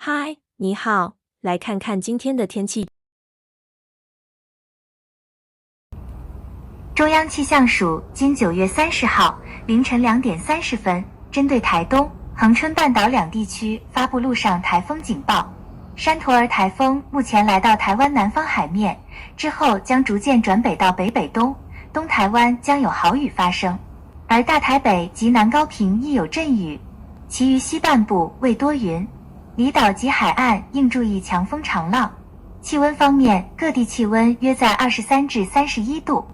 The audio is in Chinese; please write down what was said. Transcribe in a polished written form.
嗨，你好，来看看今天的天气。中央气象署今9月30号凌晨2点30分，针对台东、恒春半岛两地区发布陆上台风警报。山陀儿台风目前来到台湾南方海面，之后将逐渐转北到北北东，东台湾将有豪雨发生，而大台北及南高屏亦有阵雨，其余西半部未多云。离岛及海岸应注意强风长浪。气温方面，各地气温约在23至31度。